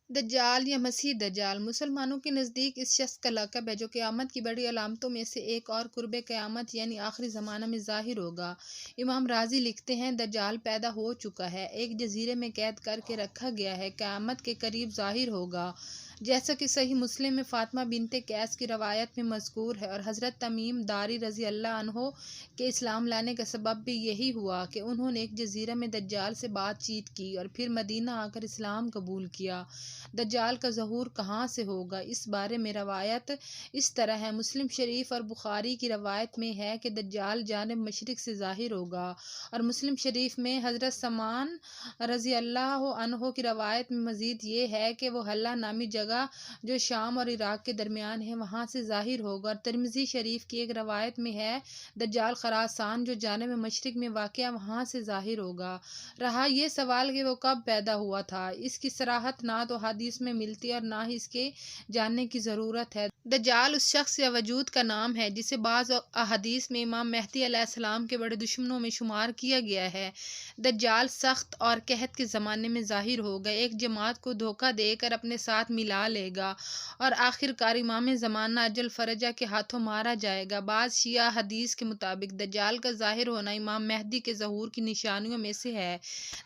دجال یا مسیح دجال مسلمانوں کے نزدیک اس شخص کا لقب ہے جو قیامت کی بڑی علامتوں میں سے ایک اور قرب قیامت یعنی آخری زمانہ میں ظاہر ہوگا۔ امام رازی لکھتے ہیں دجال پیدا ہو چکا ہے، ایک جزیرے میں قید کر کے رکھا گیا ہے، قیامت کے قریب ظاہر ہوگا۔ جیسا کہ صحیح مسلم میں فاطمہ بنت قیس کی روایت میں مذکور ہے اور حضرت تمیم داری رضی اللہ عنہ کے اسلام لانے کا سبب بھی یہی ہوا کہ انہوں نے ایک جزیرے میں دجال سے بات چیت کی اور پھر مدینہ آ کر اسلام قبول کیا۔ دجال کا ظہور کہاں سے ہوگا، اس بارے میں روایت اس طرح ہے۔ مسلم شریف اور بخاری کی روایت میں ہے کہ دجال جانب مشرق سے ظاہر ہوگا، اور مسلم شریف میں حضرت سلمان رضی اللہ عنہ کی روایت میں مزید یہ ہے کہ وہ حلہ نامی جگہ جو شام اور عراق کے درمیان ہے وہاں سے ظاہر ہوگا، اور ترمذی شریف کی ایک روایت میں ہے دجال خراسان جو جانب مشرق میں واقع وہاں سے ظاہر ہوگا۔ رہا یہ سوال کہ وہ کب پیدا ہوا تھا، اس کی صراحت نہ تو حدیث میں ملتی اور نہ ہی اس کے جاننے کی ضرورت ہے۔ دجال اس شخص یا وجود کا نام ہے جسے بعض احادیث میں امام مہدی علیہ السلام کے بڑے دشمنوں میں شمار کیا گیا ہے۔ دجال سخت اور قحط کے زمانے میں ظاہر ہوگا، ایک جماعت کو دھوکہ دے کر اپنے ساتھ ملا لے گا اور آخر کار امام زمانہ اجل فرجہ کے ہاتھوں مارا جائے گا۔ بعض شیعہ حدیث کے مطابق دجال کا ظاہر ہونا امام مہدی کے ظہور کی نشانیوں میں سے ہے۔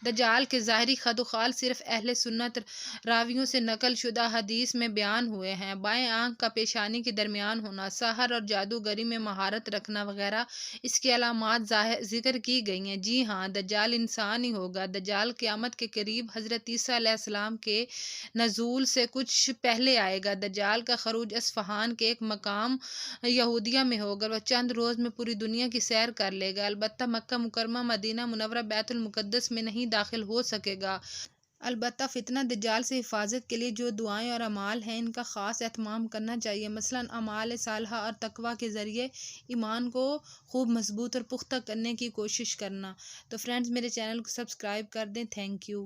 دجال کے ظاہری خد و خال صرف اہل سنت راویوں سے نقل شدہ حدیث میں بیان ہوئے ہیں۔ بائیں آنکھ کا پیشانی کے درمیان ہونا، سحر اور جادوگری میں مہارت رکھنا وغیرہ اس کی علامات ذکر کی گئی ہیں۔ جی ہاں، دجال انسان ہی ہوگا۔ دجال قیامت کے قریب حضرت عیسیٰ علیہ السلام کے نزول سے کچھ پہلے آئے گا۔ دجال کا خروج اصفہان کے ایک مقام یہودیہ میں ہوگا اور وہ چند روز میں پوری دنیا کی سیر کر لے گا، البتہ مکہ مکرمہ، مدینہ منورہ، بیت المقدس میں نہیں داخل ہو سکے گا۔ البتہ فتنہ دجال سے حفاظت کے لیے جو دعائیں اور اعمال ہیں ان کا خاص اہتمام کرنا چاہیے، مثلاً اعمال صالحہ اور تقویٰ کے ذریعے ایمان کو خوب مضبوط اور پختہ کرنے کی کوشش کرنا۔ تو فرینڈز، میرے چینل کو سبسکرائب کر دیں۔ Thank you.